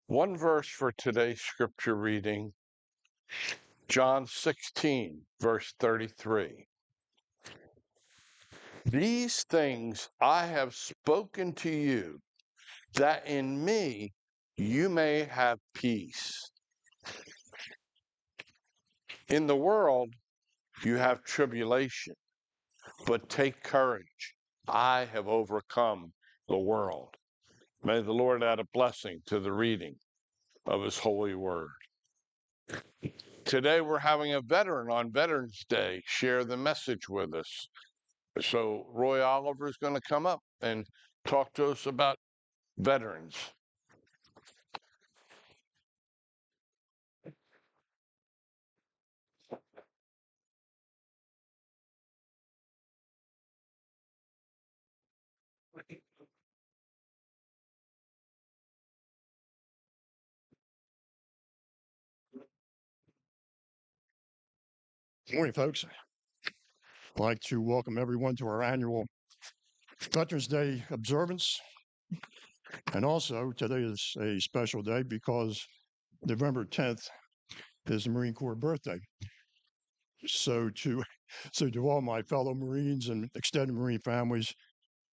One verse for today's scripture reading, John 16, verse 33. These things I have spoken to you, that in me you may have peace. In the world you have tribulation, but take courage. I have overcome the world. May the Lord add a blessing to the reading of his holy word. Today we're having a veteran on Veterans Day share the message with us. So Roy Oliver is going to come up and talk to us about veterans. Good morning, folks. I'd like to welcome everyone to our annual Veterans Day observance. And also, today is a special day because November 10th is the Marine Corps birthday. So to all my fellow Marines and extended Marine families,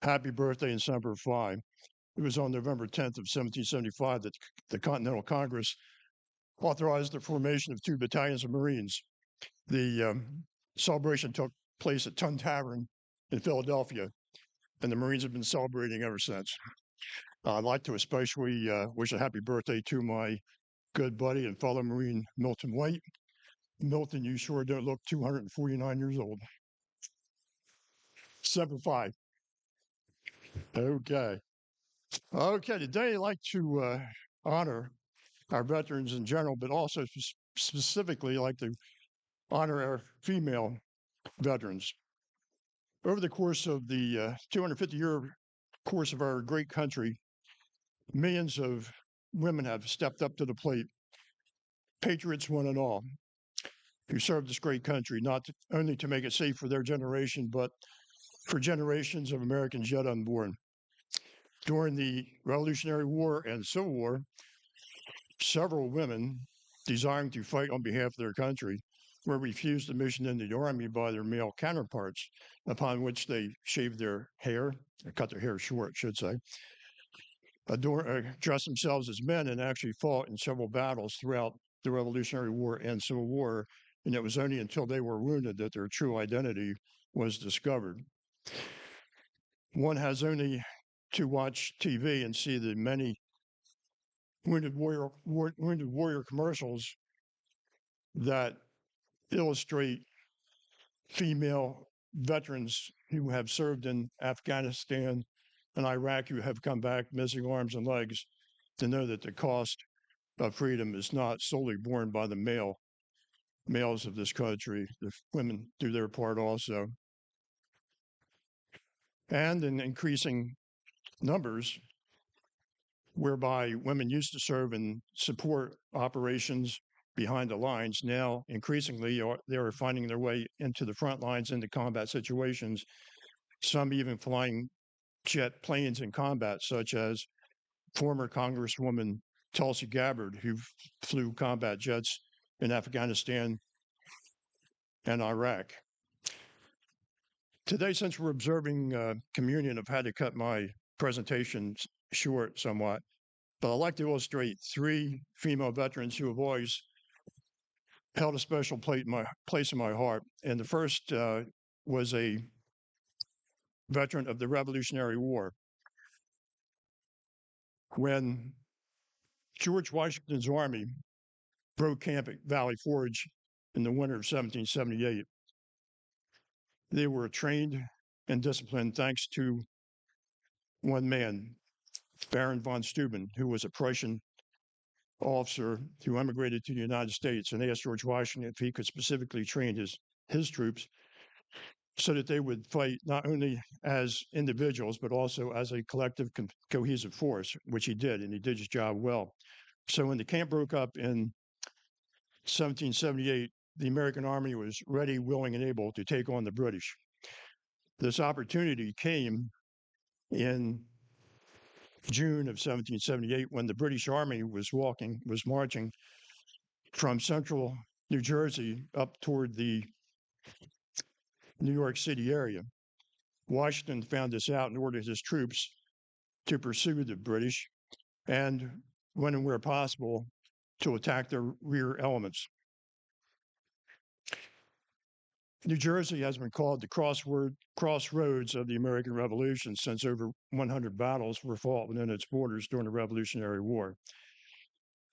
happy birthday and Semper Fi. It was on November 10th of 1775 that the Continental Congress authorized the formation of 2 battalions of Marines. The celebration took place at Tun Tavern in Philadelphia, and the Marines have been celebrating ever since. I'd like to especially wish a happy birthday to my good buddy and fellow Marine, Milton White. Milton, you sure don't look 249 years old. Semper Fi. Okay. Okay, today I'd like to honor our veterans in general, but also specifically like to honor our female veterans. Over the course of the 250-year course of our great country, millions of women have stepped up to the plate, patriots one and all, who served this great country, not only to make it safe for their generation, but for generations of Americans yet unborn. During the Revolutionary War and Civil War, several women desiring to fight on behalf of their country were refused admission into the Army by their male counterparts, upon which they shaved their hair, cut their hair short, I should say, dressed themselves as men, and actually fought in several battles throughout the Revolutionary War and Civil War. And it was only until they were wounded that their true identity was discovered. One has only to watch TV and see the many Wounded Warrior commercials that illustrate female veterans who have served in Afghanistan and Iraq who have come back missing arms and legs, to know that the cost of freedom is not solely borne by the males of this country. The women do their part also. And in increasing numbers, whereby women used to serve in support operations behind the lines, now increasingly they are finding their way into the front lines, into combat situations, some even flying jet planes in combat, such as former Congresswoman Tulsi Gabbard, who flew combat jets in Afghanistan and Iraq. Today, since we're observing communion, I've had to cut my presentation short somewhat, but I'd like to illustrate 3 female veterans who have always held a special place in my heart. And the first was a veteran of the Revolutionary War. When George Washington's army broke camp at Valley Forge in the winter of 1778, they were trained and disciplined thanks to one man, Baron von Steuben, who was a Prussian officer who emigrated to the United States and asked George Washington if he could specifically train his troops so that they would fight not only as individuals, but also as a collective, cohesive force, which he did, and he did his job well. So when the camp broke up in 1778, the American army was ready, willing, and able to take on the British. This opportunity came in June of 1778, when the British Army was marching from central New Jersey up toward the New York City area. Washington found this out and ordered his troops to pursue the British and, when and where possible, to attack their rear elements. New Jersey has been called the crossroads of the American Revolution, since over 100 battles were fought within its borders during the Revolutionary War.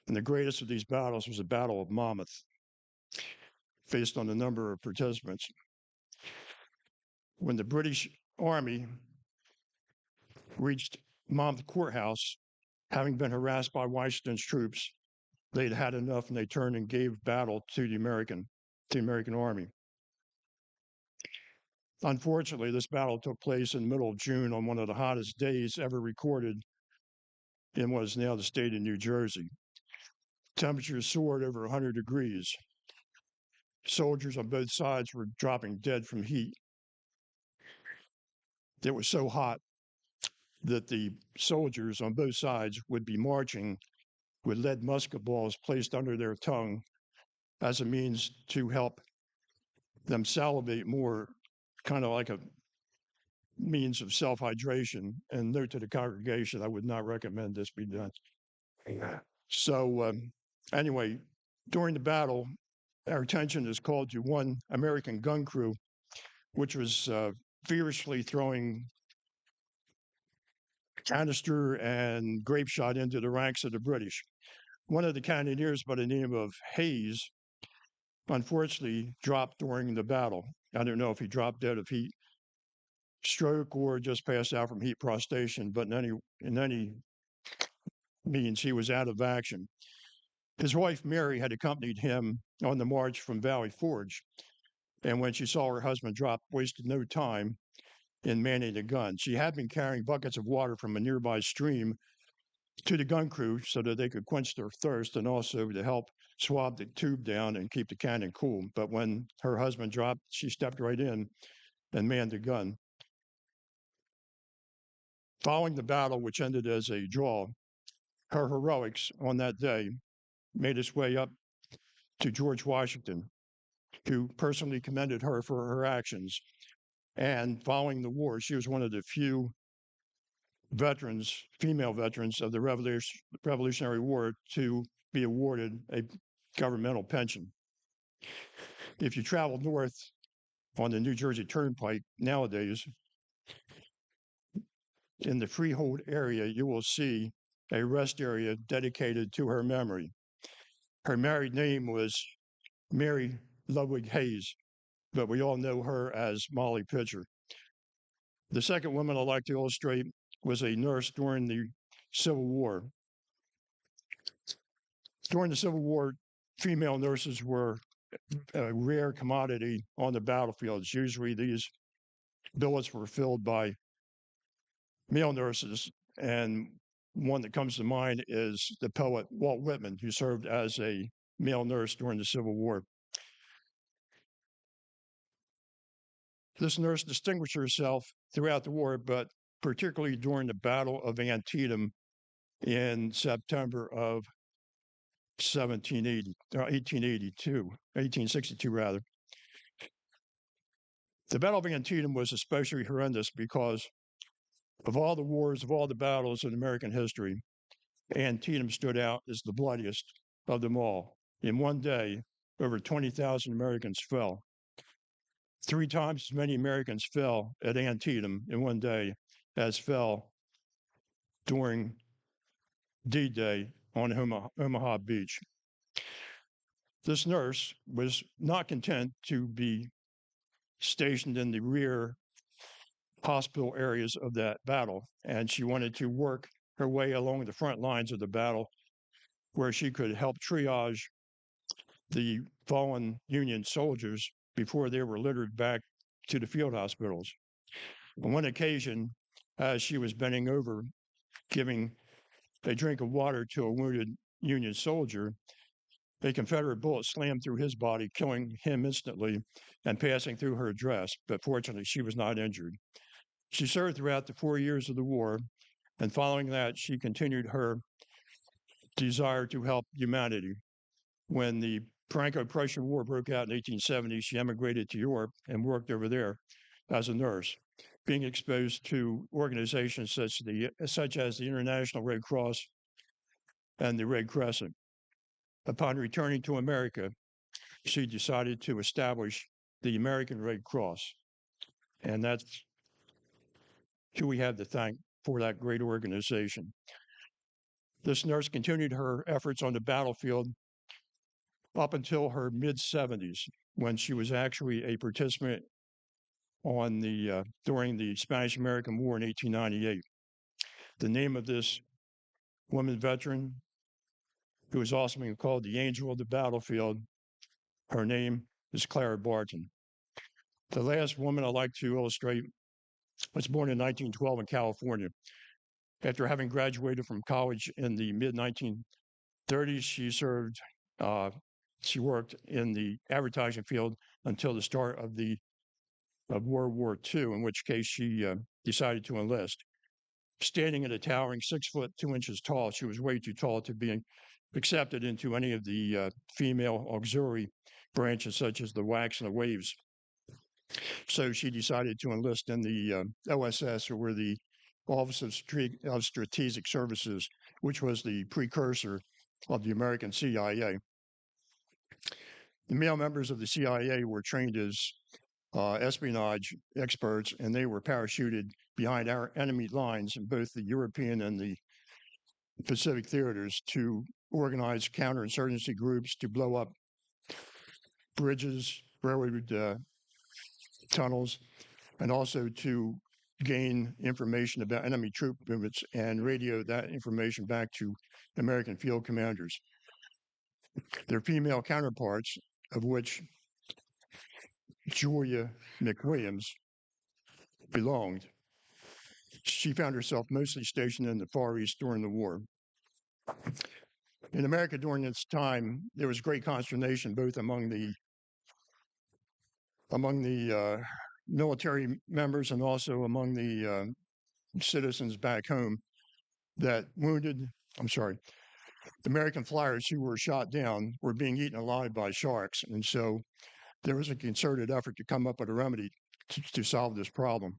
And the greatest of these battles was the Battle of Monmouth, based on the number of participants. When the British Army reached Monmouth Courthouse, having been harassed by Washington's troops, they'd had enough, and they turned and gave battle to the American Army. Unfortunately, this battle took place in the middle of June on one of the hottest days ever recorded in what is now the state of New Jersey. Temperatures soared over 100 degrees. Soldiers on both sides were dropping dead from heat. It was so hot that the soldiers on both sides would be marching with lead musket balls placed under their tongue as a means to help them salivate more, kind of like a means of self-hydration. And note to the congregation, I would not recommend this be done. So anyway, during the battle, our attention is called to one American gun crew, which was fiercely throwing canister and grape shot into the ranks of the British. One of the cannoneers by the name of Hayes, unfortunately, dropped during the battle. I don't know if he dropped dead of heat stroke or just passed out from heat prostration, but in any means, he was out of action. His wife, Mary, had accompanied him on the march from Valley Forge, and when she saw her husband drop, wasted no time in manning the gun. She had been carrying buckets of water from a nearby stream to the gun crew so that they could quench their thirst, and also to help swab the tube down and keep the cannon cool. But when her husband dropped, she stepped right in and manned the gun. Following the battle, which ended as a draw, her heroics on that day made its way up to George Washington, who personally commended her for her actions. And following the war, she was one of the few female veterans of the Revolutionary War to be awarded a governmental pension. If you travel north on the New Jersey Turnpike nowadays, in the Freehold area, you will see a rest area dedicated to her memory. Her married name was Mary Ludwig Hayes, but we all know her as Molly Pitcher. The second woman I'd like to illustrate was a nurse during the Civil War. During the Civil War, female nurses were a rare commodity on the battlefields. Usually these billets were filled by male nurses, and one that comes to mind is the poet Walt Whitman, who served as a male nurse during the Civil War. This nurse distinguished herself throughout the war, but particularly during the Battle of Antietam in September of 1862 rather. The Battle of Antietam was especially horrendous because of all the wars, of all the battles in American history, Antietam stood out as the bloodiest of them all. In one day, over 20,000 Americans fell. 3 times as many Americans fell at Antietam in one day as fell during D-Day on Omaha Beach. This nurse was not content to be stationed in the rear hospital areas of that battle, and she wanted to work her way along the front lines of the battle where she could help triage the fallen Union soldiers before they were littered back to the field hospitals. On one occasion, as she was bending over, giving a drink of water to a wounded Union soldier, a Confederate bullet slammed through his body, killing him instantly and passing through her dress. But fortunately, she was not injured. She served throughout the 4 years of the war, And following that, she continued her desire to help humanity. When the Franco-Prussian War broke out in 1870, she emigrated to Europe and worked over there as a nurse, being exposed to organizations such as the International Red Cross and the Red Crescent. Upon returning to America, she decided to establish the American Red Cross. And that's who we have to thank for that great organization. This nurse continued her efforts on the battlefield up until her mid-70s, when she was actually a participant during the Spanish-American War in 1898. The name of this woman veteran, who is also being called the Angel of the Battlefield, her name is Clara Barton. The last woman I'd like to illustrate was born in 1912 in California. After having graduated from college in the mid-1930s, she worked in the advertising field until the start of World War II, in which case she decided to enlist. Standing at a towering 6 foot 2 inches tall, she was way too tall to be accepted into any of the female auxiliary branches, such as the WACs and the WAVES. So she decided to enlist in the OSS, or the Office of Strategic Services, which was the precursor of the American CIA. The male members of the CIA were trained as espionage experts, and they were parachuted behind our enemy lines in both the European and the Pacific theaters to organize counterinsurgency groups to blow up bridges, railroad tunnels, and also to gain information about enemy troop movements and radio that information back to American field commanders. Their female counterparts, of which Julia McWilliams belonged, she found herself mostly stationed in the Far East during the war. In America during this time, there was great consternation both among the military members and also among the citizens back home that the American flyers who were shot down were being eaten alive by sharks. And so there was a concerted effort to come up with a remedy to solve this problem.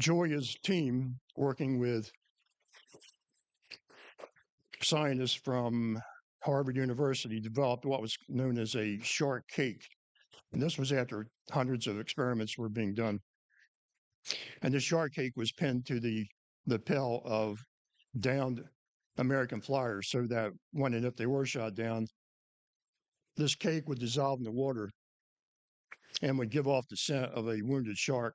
Julia's team, working with scientists from Harvard University, developed what was known as a shark cake. And this was after hundreds of experiments were being done. And the shark cake was pinned to the lapel of downed American flyers, so that when and if they were shot down, this cake would dissolve in the water and would give off the scent of a wounded shark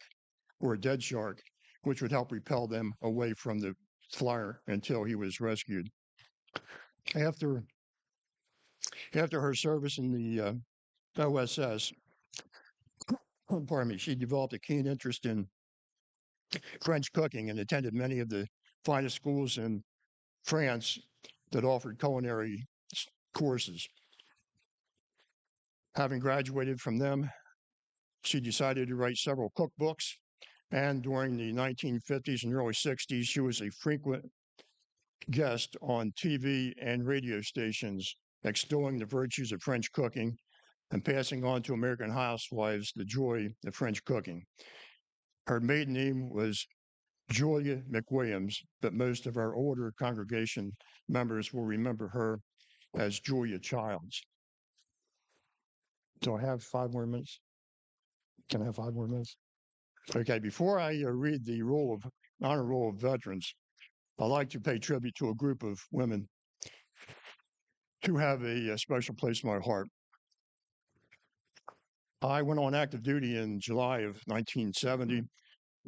or a dead shark, which would help repel them away from the flyer until he was rescued. After her service in the OSS, she developed a keen interest in French cooking and attended many of the finest schools in France that offered culinary courses. Having graduated from them, she decided to write several cookbooks, and during the 1950s and early 60s, she was a frequent guest on TV and radio stations, extolling the virtues of French cooking and passing on to American housewives the joy of French cooking. Her maiden name was Julia McWilliams, but most of our older congregation members will remember her as Julia Childs. Do I have 5 more minutes? Can I have 5 more minutes? Okay, before I read the honor roll of veterans, I'd like to pay tribute to a group of women who have a special place in my heart. I went on active duty in July of 1970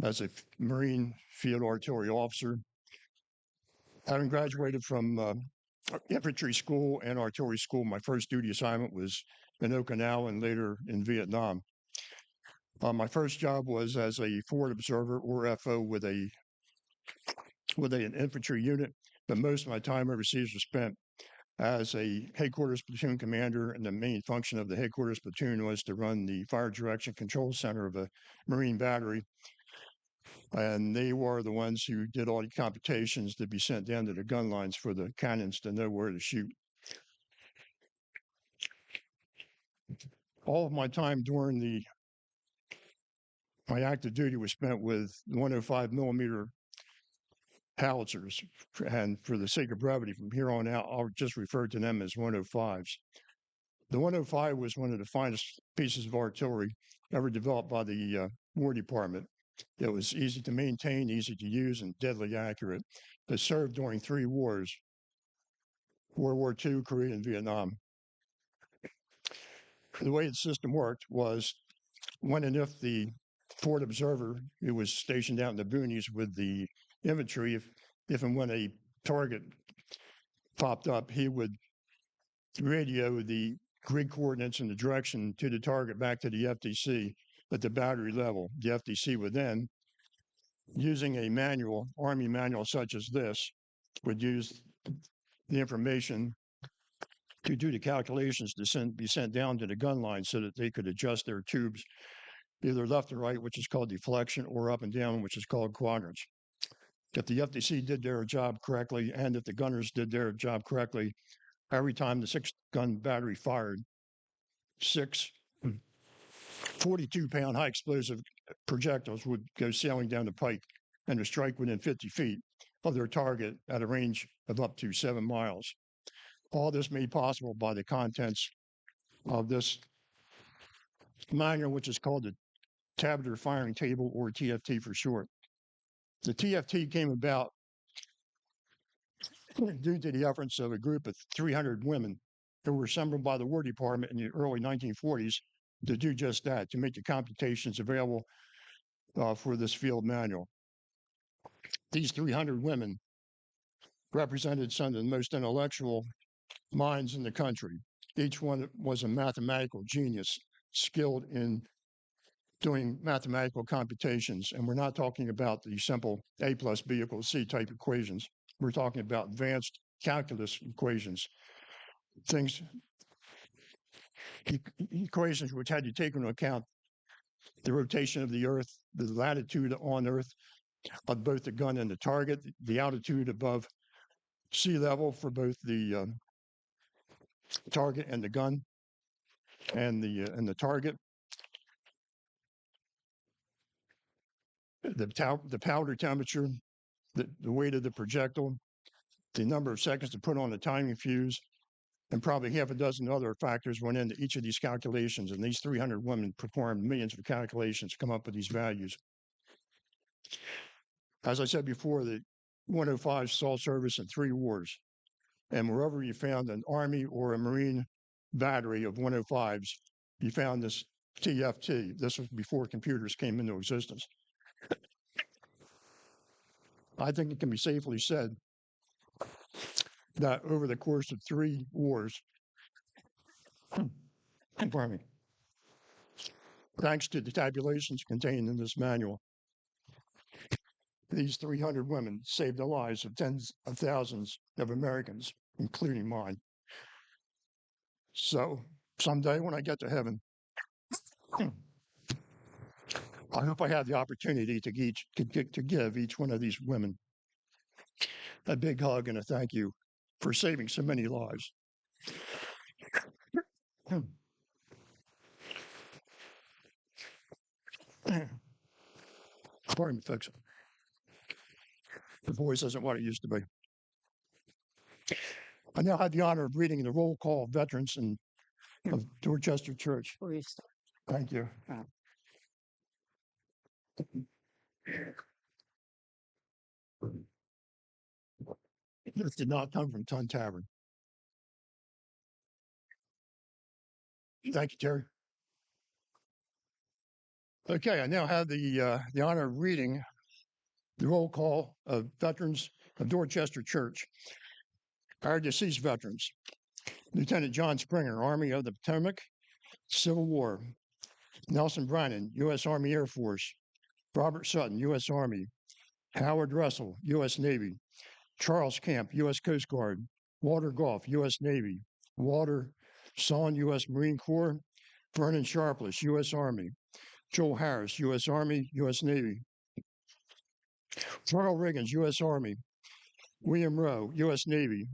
as a Marine Field Artillery officer. Having graduated from infantry school and artillery school, my first duty assignment was in Okinawa and later in Vietnam. My first job was as a forward observer, or FO, with an infantry unit, but most of my time overseas was spent as a headquarters platoon commander, and the main function of the headquarters platoon was to run the fire direction control center of a Marine battery. And they were the ones who did all the computations to be sent down to the gun lines for the cannons to know where to shoot. All of my time during my active duty was spent with 105 millimeter howitzers. And for the sake of brevity, from here on out, I'll just refer to them as 105s. The 105 was one of the finest pieces of artillery ever developed by the War Department. It was easy to maintain, easy to use, and deadly accurate. It served during 3 wars, World War II, Korea, and Vietnam. The way the system worked was when and if the Fort observer, who was stationed out in the boonies with the infantry, if and when a target popped up, he would radio the grid coordinates and the direction to the target back to the FDC at the battery level. The FDC would then, using a manual, Army manual such as this, would use the information to do the calculations to be sent down to the gun line so that they could adjust their tubes either left or right, which is called deflection, or up and down, which is called quadrants. If the FDC did their job correctly, and if the gunners did their job correctly, every time the 6-gun battery fired, 6 42-pound high explosive projectiles would go sailing down the pike and would strike within 50 feet of their target at a range of up to 7 miles. All this made possible by the contents of this manual, which is called the Tabular Firing Table, or TFT for short. The TFT came about due to the efforts of a group of 300 women who were assembled by the War Department in the early 1940s to do just that, to make the computations available for this field manual. These 300 women represented some of the most intellectual minds in the country. Each one was a mathematical genius, skilled in doing mathematical computations. And we're not talking about the simple A plus B equals C type equations. We're talking about advanced calculus equations, equations which had to take into account the rotation of the Earth, the latitude on Earth of both the gun and the target, the altitude above sea level for both the target and the gun, and the target, the powder temperature, the weight of the projectile, the number of seconds to put on the timing fuse, and probably half a dozen other factors went into each of these calculations. And these 300 women performed millions of calculations to come up with these values. As I said before, the 105 saw service in 3 wars. And wherever you found an Army or a Marine battery of 105s, you found this TFT. This was before computers came into existence. I think it can be safely said that over the course of 3 wars, pardon me, thanks to the tabulations contained in this manual, these 300 women saved the lives of tens of thousands of Americans, including mine. So someday when I get to heaven, I hope I have the opportunity to give each one of these women a big hug and a thank you for saving so many lives. Pardon me, folks. The voice isn't what it used to be. I now have the honor of reading the roll call of veterans of Dorchester Church. Thank you. This did not come from Ton Tavern. Thank you, Terry. Okay, I now have the honor of reading the roll call of veterans of Dorchester Church. Our deceased veterans: Lieutenant John Springer, Army of the Potomac, Civil War; Nelson Brannon, U.S. Army Air Force; Robert Sutton, U.S. Army; Howard Russell, U.S. Navy; Charles Camp, U.S. Coast Guard; Walter Goff, U.S. Navy; Walter Son, U.S. Marine Corps; Vernon Sharpless, U.S. Army; Joel Harris, U.S. Army, U.S. Navy; Ronald Reagan, U.S. Army. William Rowe, U.S. Navy.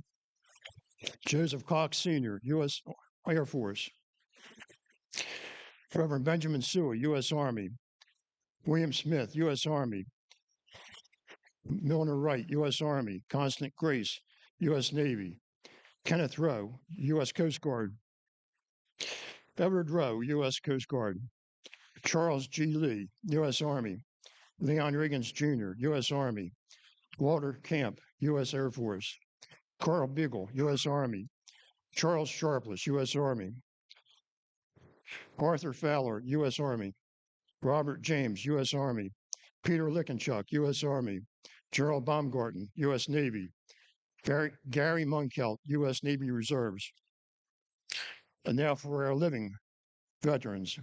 Joseph Cox Sr., U.S. Air Force. Reverend Benjamin Sewell, U.S. Army. William Smith, U.S. Army. Milner Wright, U.S. Army. Constant Grace, U.S. Navy. Kenneth Rowe, U.S. Coast Guard. Edward Rowe, U.S. Coast Guard. Charles G. Lee, U.S. Army. Leon Riggins Jr., U.S. Army. Walter Camp, U.S. Air Force. Carl Beagle, U.S. Army. Charles Sharpless, U.S. Army. Arthur Fowler, U.S. Army. Robert James, U.S. Army. Peter Lickenchuck, U.S. Army. Gerald Baumgarten, U.S. Navy. Gary Munkelt, U.S. Navy Reserves. And now for our living veterans.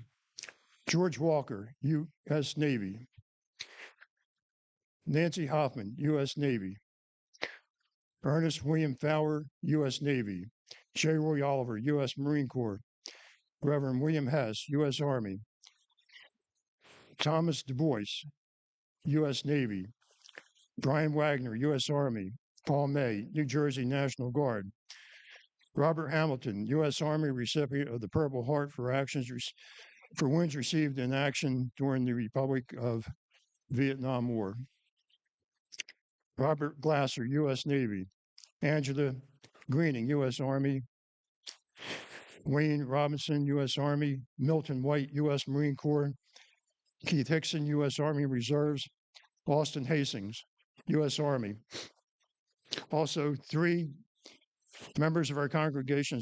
George Walker, U.S. Navy. Nancy Hoffman, U.S. Navy. Ernest William Fowler, U.S. Navy. J. Roy Oliver, U.S. Marine Corps. Reverend William Hess, U.S. Army. Thomas Du Bois, U.S. Navy. Brian Wagner, U.S. Army. Paul May, New Jersey National Guard. Robert Hamilton, U.S. Army recipient of the Purple Heart for wounds received in action during the Republic of Vietnam War. Robert Glasser, U.S. Navy. Angela Greening, U.S. Army. Wayne Robinson, U.S. Army. Milton White, U.S. Marine Corps. Keith Hickson, U.S. Army Reserves. Austin Hastings, U.S. Army. Also, 3 members of our congregation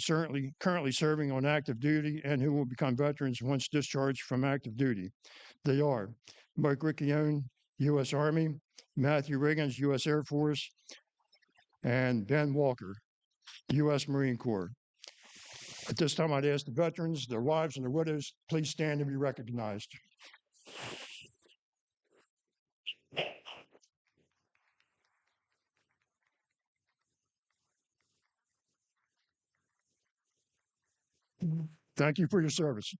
currently serving on active duty and who will become veterans once discharged from active duty. They are Mike Riccione, U.S. Army. Matthew Riggins, U.S. Air Force. And Ben Walker, U.S. Marine Corps. At this time, I'd ask the veterans, their wives, and their widows, please stand and be recognized. Thank you for your service.